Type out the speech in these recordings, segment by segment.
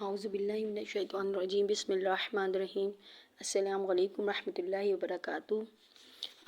اعوذ باللہ من الشیطان الرجیم بسم اللہ الرحمن الرحیم السلام علیکم ورحمۃ اللہ وبرکاتہ۔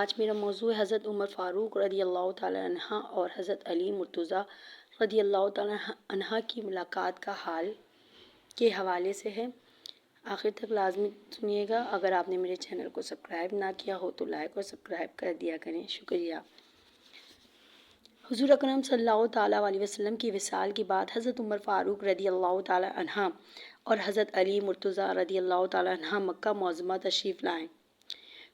آج میرا موضوع ہے حضرت عمر فاروق رضی اللہ تعالیٰ عنہ اور حضرت علی مرتضیٰ رضی اللہ تعالیٰ عنہ کی ملاقات کا حال کے حوالے سے ہے۔ آخر تک لازمی سنیے گا۔ اگر آپ نے میرے چینل کو سبسکرائب نہ کیا ہو تو لائک اور سبسکرائب کر دیا کریں، شکریہ۔ حضور اکرم صلی اللہ تعالیٰ علیہ وسلم کی وصال کے بعد حضرت عمر فاروق رضی اللہ تعالیٰ عنہ اور حضرت علی مرتضیٰ رضی اللہ تعالیٰ عنہ مکہ معظمہ تشریف لائے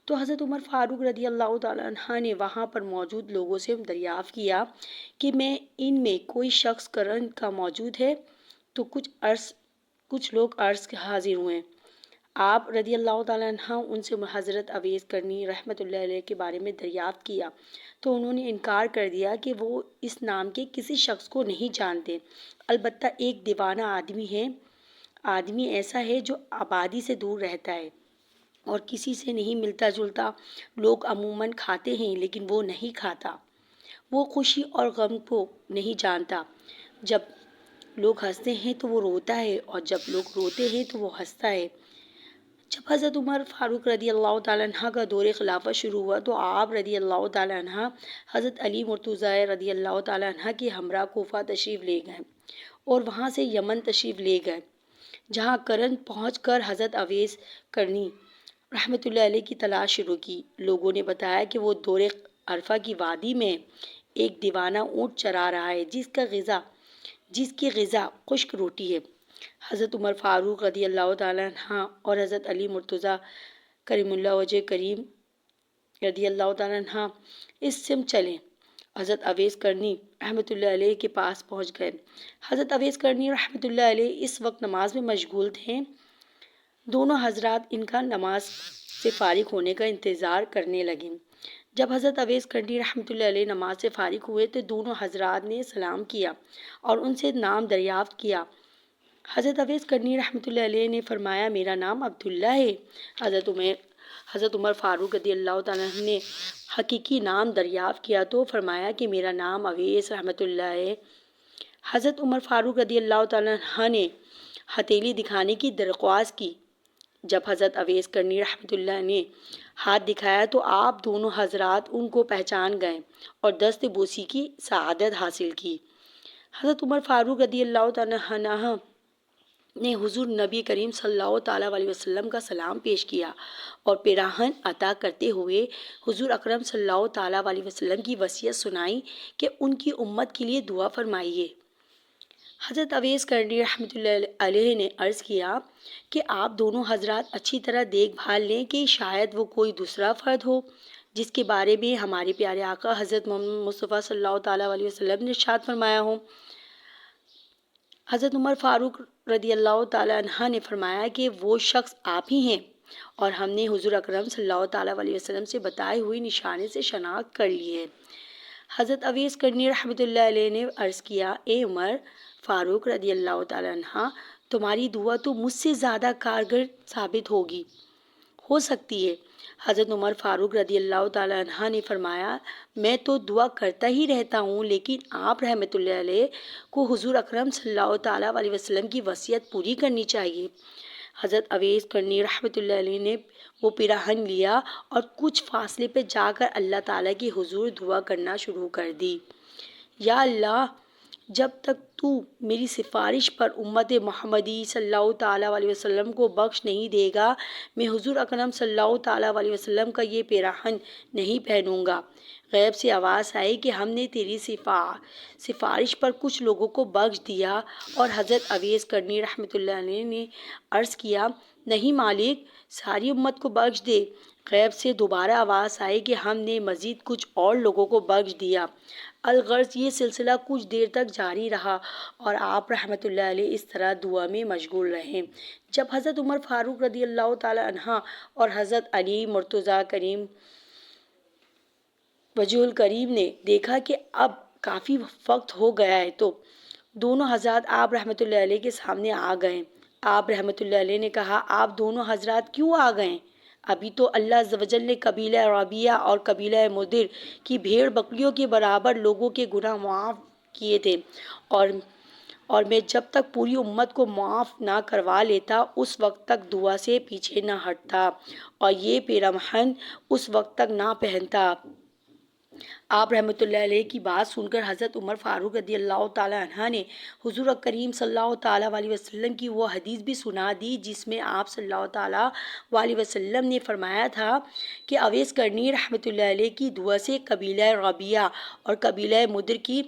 تو حضرت عمر فاروق رضی اللہ تعالیٰ عنہ نے وہاں پر موجود لوگوں سے دریافت کیا کہ ان میں کوئی شخص قرن کا موجود ہے، تو کچھ لوگ عرض حاضر ہوئے۔ آپ رضی اللہ تعالیٰ عنہ ان سے حضرت اویس کرنی رحمۃ اللہ علیہ کے بارے میں دریافت کیا تو انہوں نے انکار کر دیا کہ وہ اس نام کے کسی شخص کو نہیں جانتے، البتہ ایک دیوانہ آدمی ایسا ہے جو آبادی سے دور رہتا ہے اور کسی سے نہیں ملتا جلتا۔ لوگ عموماً کھاتے ہیں لیکن وہ نہیں کھاتا، وہ خوشی اور غم کو نہیں جانتا، جب لوگ ہنستے ہیں تو وہ روتا ہے اور جب لوگ روتے ہیں تو وہ ہنستا ہے۔ جب حضرت عمر فاروق رضی اللہ تعالیٰ عنہ کا دور خلافت شروع ہوا تو آپ رضی اللہ تعالیٰ عنہ حضرت علی مرتضیٰ رضی اللہ تعالیٰ عنہ کے ہمراہ کوفہ تشریف لے گئے اور وہاں سے یمن تشریف لے گئے، جہاں قرن پہنچ کر حضرت اویس کرنی رحمۃ اللہ علیہ کی تلاش شروع کی۔ لوگوں نے بتایا کہ وہ دور عرفہ کی وادی میں ایک دیوانہ اونٹ چرا رہا ہے جس کی غذا خشک روٹی ہے۔ حضرت عمر فاروق رضی اللہ تعالیٰ عنہ اور حضرت علی مرتضیٰ کریم اللہ وجہ کریم رضی اللہ تعالیٰ عنہ اس سمت چلے۔ حضرت اویس کرنی رحمۃ اللہ علیہ کے پاس پہنچ گئے۔ حضرت اویس کرنی رحمۃ اللہ علیہ اس وقت نماز میں مشغول تھے۔ دونوں حضرات ان کا نماز سے فارغ ہونے کا انتظار کرنے لگے۔ جب حضرت اویس کرنی رحمۃ اللہ علیہ نماز سے فارغ ہوئے تو دونوں حضرات نے سلام کیا اور ان سے نام دریافت کیا۔ حضرت اویس کرنی رحمۃ اللہ علیہ نے فرمایا، میرا نام عبداللہ ہے۔ حضرت عمر فاروق رضی اللہ تعالیٰ عنہ نے حقیقی نام دریافت کیا تو فرمایا کہ میرا نام اویس رحمۃ اللہ ہے۔ حضرت عمر فاروق رضی اللہ تعالیٰ عنہ نے ہتھیلی دکھانے کی درخواست کی۔ جب حضرت اویس کرنی رحمۃ اللہ نے ہاتھ دکھایا تو آپ دونوں حضرات ان کو پہچان گئے اور دست بوسی کی سعادت حاصل کی۔ حضرت عمر فاروق رضی اللہ تعالیٰ عنہ نے حضور نبی کریم صلی اللہ تعالیٰ علیہ وسلم کا سلام پیش کیا اور پیراہن عطا کرتے ہوئے حضور اکرم صلی اللہ تعالیٰ علیہ وسلم کی وصیت سنائی کہ ان کی امت کے لیے دعا فرمائیے۔ حضرت اویس کرنی رحمۃ اللہ علیہ نے عرض کیا کہ آپ دونوں حضرات اچھی طرح دیکھ بھال لیں کہ شاید وہ کوئی دوسرا فرد ہو جس کے بارے میں ہمارے پیارے آقا حضرت محمد مصطفیٰ صلی اللہ تعالیٰ علیہ وسلم نے ارشاد فرمایا ہو۔ حضرت عمر فاروق رضی اللہ تعالیٰ عنہ نے فرمایا کہ وہ شخص آپ ہی ہیں اور ہم نے حضور اکرم صلی اللہ تعالیٰ علیہ وسلم سے بتائے ہوئی نشانے سے شناخت کر لی ہے۔ حضرت اویس کرنی رحمۃ اللہ علیہ نے عرض کیا، اے عمر فاروق رضی اللہ تعالیٰ عنہ، تمہاری دعا تو مجھ سے زیادہ کارگر ثابت ہو سکتی ہے۔ حضرت عمر فاروق رضی اللہ تعالیٰ عنہ نے فرمایا، میں تو دعا کرتا ہی رہتا ہوں، لیکن آپ رحمۃ اللہ علیہ کو حضور اکرم صلی اللہ تعالیٰ علیہ وسلم کی وصیت پوری کرنی چاہیے۔ حضرت اویس کرنی رحمۃ اللہ علیہ نے وہ پیراہن لیا اور کچھ فاصلے پہ جا کر اللہ تعالیٰ کی حضور دعا کرنا شروع کر دی، یا اللہ، جب تک تو میری سفارش پر امت محمدی صلی اللہ تعالیٰ علیہ وسلم کو بخش نہیں دے گا، میں حضور اکرم صلی اللہ تعالیٰ علیہ وسلم کا یہ پیراہن نہیں پہنوں گا۔ غیب سے آواز آئی کہ ہم نے تیری سفارش پر کچھ لوگوں کو بخش دیا، اور حضرت اویس کرنی رحمۃ اللہ علیہ نے عرض کیا، نہیں مالک، ساری امت کو بخش دے۔ غیب سے دوبارہ آواز آئی کہ ہم نے مزید کچھ اور لوگوں کو بخش دیا۔ الغرض یہ سلسلہ کچھ دیر تک جاری رہا اور آپ رحمۃ اللہ علیہ اس طرح دعا میں مشغول رہے۔ جب حضرت عمر فاروق رضی اللہ تعالیٰ عنہ اور حضرت علی مرتضیٰ کریم وجہ الکریم نے دیکھا کہ اب کافی وقت ہو گیا ہے تو دونوں حضرات آپ رحمۃ اللہ علیہ کے سامنے آ گئے۔ آپ رحمۃ اللہ علیہ نے کہا، آپ دونوں حضرات کیوں آ گئے؟ ابھی تو اللہ عز و جل نے قبیلہ ربیعہ اور قبیلہ مدر کی بھیڑ بکریوں کے برابر لوگوں کے گناہ معاف کیے تھے، اور اور میں جب تک پوری امت کو معاف نہ کروا لیتا اس وقت تک دعا سے پیچھے نہ ہٹتا اور یہ پیرہن اس وقت تک نہ پہنتا۔ آپ رحمۃ اللہ علیہ کی بات سن کر حضرت عمر فاروق رضی اللہ تعالیٰ عنہ نے حضور کریم صلی اللہ تعالیٰ علیہ وسلم کی وہ حدیث بھی سنا دی جس میں آپ صلی اللہ تعالیٰ علیہ وسلم نے فرمایا تھا کہ اویس کرنی رحمۃ اللہ علیہ کی دعا سے قبیلہ ربیعہ اور قبیلہ مدر کی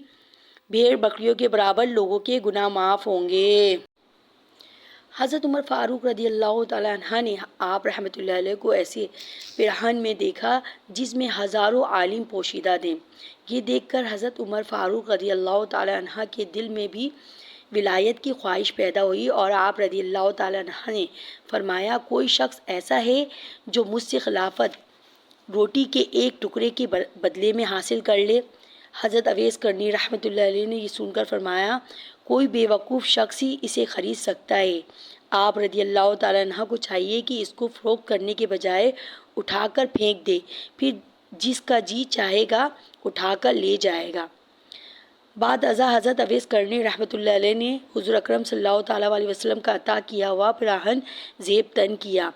بھیڑ بکریوں کے برابر لوگوں کے گناہ معاف ہوں گے۔ حضرت عمر فاروق رضی اللہ تعالیٰ عنہ نے آپ رحمۃ اللہ علیہ کو ایسے پیرہن میں دیکھا جس میں ہزاروں عالم پوشیدہ تھے۔ یہ دیکھ کر حضرت عمر فاروق رضی اللہ تعالیٰ عنہ کے دل میں بھی ولایت کی خواہش پیدا ہوئی اور آپ رضی اللہ تعالیٰ عنہ نے فرمایا کوئی شخص ایسا ہے جو مجھ سے خلافت روٹی کے ایک ٹکڑے کے بدلے میں حاصل کر لے۔ حضرت اویس کرنی رحمۃ اللہ علیہ نے یہ سن کر فرمایا کوئی بے وقوف شخص ہی اسے خرید سکتا ہے۔ آپ رضی اللہ تعالیٰ عنہ کو چاہیے کہ اس کو فروخت کرنے کے بجائے اٹھا کر پھینک دے، پھر جس کا جی چاہے گا اٹھا کر لے جائے گا۔ بعد ازاں حضرت اویس کرنی رحمۃ اللہ علیہ نے حضور اکرم صلی اللہ تعالیٰ علیہ وسلم کا عطا کیا ہوا پیراہن زیب تن کیا۔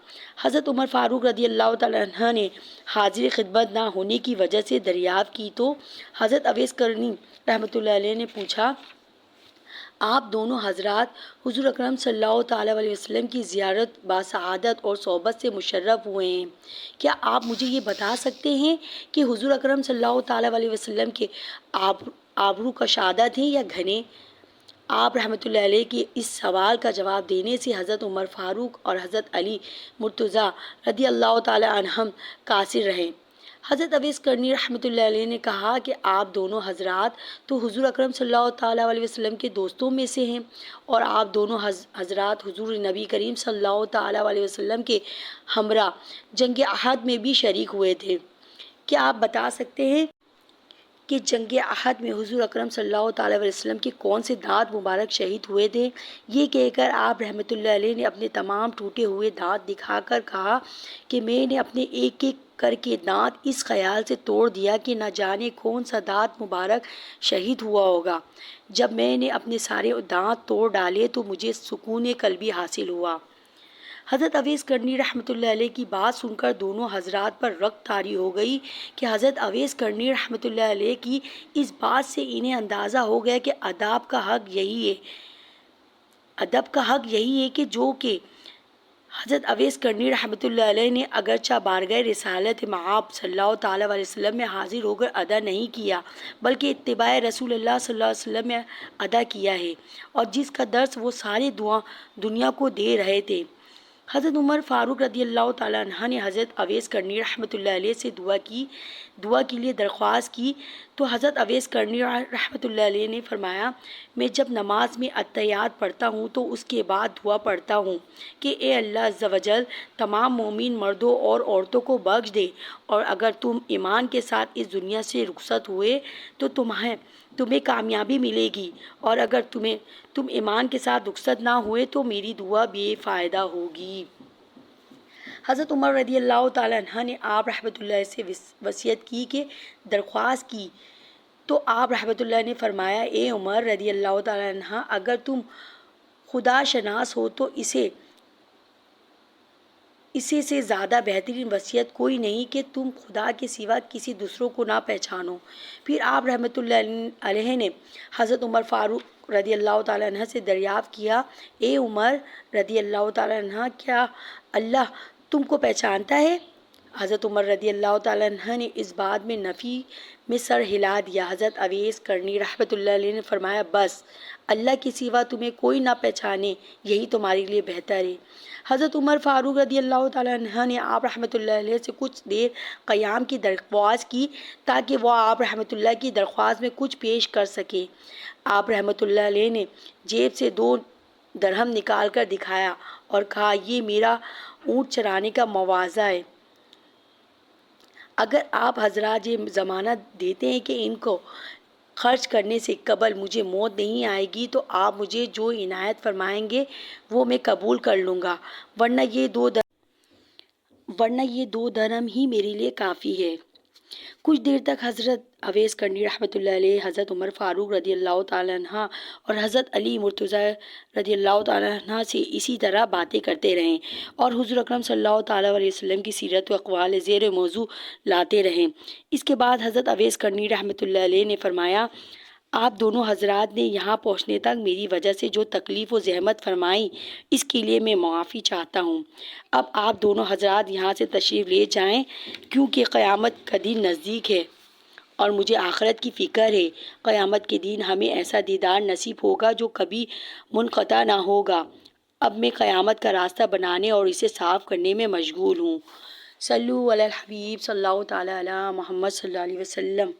حضرت عمر فاروق رضی اللہ تعالیٰ عنہ نے حاضر خدمت نہ ہونے کی وجہ سے دریافت کی تو حضرت اویس کرنی رحمۃ اللہ علیہ نے پوچھا آپ دونوں حضرات حضور اکرم صلی اللہ تعالیٰ علیہ وسلم کی زیارت باسعادت اور صحبت سے مشرف ہوئے ہیں، کیا آپ مجھے یہ بتا سکتے ہیں کہ حضور اکرم صلی اللہ تعالیٰ علیہ وسلم کے آبرو کشادہ تھے یا گھنے؟ آپ رحمۃ اللہ علیہ کے اس سوال کا جواب دینے سے حضرت عمر فاروق اور حضرت علی مرتضیٰ رضی اللہ تعالیٰ عنہم قاصر رہے۔ حضرت اویس کرنی رحمۃ اللہ علیہ نے کہا کہ آپ دونوں حضرات تو حضور اکرم صلی اللہ تعالیٰ علیہ وسلم کے دوستوں میں سے ہیں اور آپ دونوں حضرات حضور نبی کریم صلی اللہ تعالیٰ علیہ وسلم کے ہمراہ جنگ احد میں بھی شریک ہوئے تھے۔ کیا آپ بتا سکتے ہیں کہ جنگ احد میں حضور اکرم صلی اللہ تعالیٰ علیہ وسلم کے کون سے دانت مبارک شہید ہوئے تھے؟ یہ کہہ کر آپ رحمۃ اللہ علیہ نے اپنے تمام ٹوٹے ہوئے دانت دکھا کر کہا کہ میں نے اپنے ایک ایک کر کے دانت اس خیال سے توڑ دیا کہ نہ جانے کون سا دانت مبارک شہید ہوا ہوگا۔ جب میں نے اپنے سارے دانت توڑ ڈالے تو مجھے سکون قلبی حاصل ہوا۔ حضرت اویس کرنی رحمۃ اللہ علیہ کی بات سن کر دونوں حضرات پر رغبت طاری ہو گئی کہ حضرت اویس کرنی رحمۃ اللہ علیہ کی اس بات سے انہیں اندازہ ہو گیا کہ ادب کا حق یہی ہے کہ جو کہ حضرت اویس کرنی رحمۃ اللہ علیہ نے اگرچہ بارگاہ رسالت مآب صلی اللہ تعالیٰ علیہ وسلم میں حاضر ہو کر ادا نہیں کیا بلکہ اتباع رسول اللہ صلی اللہ علیہ وسلم میں ادا کیا ہے اور جس کا درس وہ سارے دنیا کو دے رہے تھے۔ حضرت عمر فاروق رضی اللہ تعالیٰ عنہ نے حضرت اویس کرنی رحمۃ اللہ علیہ سے دعا کے لیے درخواست کی تو حضرت اویس کرنی رحمۃ اللہ علیہ نے فرمایا میں جب نماز میں اتحیات پڑھتا ہوں تو اس کے بعد دعا پڑھتا ہوں کہ اے اللہ عز و جل تمام مومن مردوں اور عورتوں کو بخش دے اور اگر تم ایمان کے ساتھ اس دنیا سے رخصت ہوئے تو تمہیں کامیابی ملے گی اور اگر تم ایمان کے ساتھ رخصت نہ ہوئے تو میری دعا بے فائدہ ہوگی۔ حضرت عمر رضی اللہ تعالیٰ عنہ نے آپ رحمۃ اللہ سے وصیت کی کہ درخواست کی تو آپ رحمۃ اللہ نے فرمایا اے عمر رضی اللہ تعالیٰ عنہ اگر تم خدا شناس ہو تو اسے سے زیادہ بہترین وصیت کوئی نہیں کہ تم خدا کے سوا کسی دوسروں کو نہ پہچانو۔ پھر آپ رحمۃ اللہ علیہ نے حضرت عمر فاروق رضی اللہ تعالیٰ عنہ سے دریافت کیا اے عمر رضی اللہ تعالیٰ عنہ کیا اللہ تم کو پہچانتا ہے؟ حضرت عمر رضی اللہ تعالیٰ عنہ نے اس بات میں نفی میں سر ہلا دیا۔ حضرت اویس کرنی رحمۃ اللہ علیہ نے فرمایا بس اللہ کے سوا تمہیں کوئی نہ پہچانے یہی تمہارے لیے بہتر ہے۔ حضرت عمر فاروق رضی اللہ تعالیٰ عنہ نے آپ رحمۃ اللہ علیہ سے کچھ دیر قیام کی درخواست کی تاکہ وہ آپ رحمۃ اللہ کی درخواست میں کچھ پیش کر سکے۔ آپ رحمۃ اللہ علیہ نے جیب سے 2 درہم نکال کر دکھایا اور کہا یہ میرا اونٹ چرانے کا مواضع ہے، اگر آپ حضرات یہ ضمانت دیتے ہیں کہ ان کو خرچ کرنے سے قبل مجھے موت نہیں آئے گی تو آپ مجھے جو عنایت فرمائیں گے وہ میں قبول کر لوں گا، ورنہ یہ 2 درہم ہی میرے لیے کافی ہے۔ کچھ دیر تک حضرت اویس کرنی رحمۃ اللہ علیہ، حضرت عمر فاروق رضی اللہ تعالیٰ عنہ اور حضرت علی مرتضیٰ رضی اللہ تعالیٰ عنہ سے اسی طرح باتیں کرتے رہیں اور حضور اکرم صلی اللہ تعالیٰ علیہ وسلم کی سیرت و اقوال زیر موضوع لاتے رہیں۔ اس کے بعد حضرت اویس کرنی رحمۃ اللہ علیہ نے فرمایا، آپ دونوں حضرات نے یہاں پہنچنے تک میری وجہ سے جو تکلیف و زحمت فرمائی، اس کے لیے میں معافی چاہتا ہوں۔ اب آپ دونوں حضرات یہاں سے تشریف لے جائیں، کیونکہ قیامت کا دن نزدیک ہے اور مجھے آخرت کی فکر ہے۔ قیامت کے دن ہمیں ایسا دیدار نصیب ہوگا جو کبھی منقطع نہ ہوگا۔ اب میں قیامت کا راستہ بنانے اور اسے صاف کرنے میں مشغول ہوں۔ صلو علی الحبیب صلی اللہ تعالیٰ علی محمد صلی اللہ علیہ وسلم۔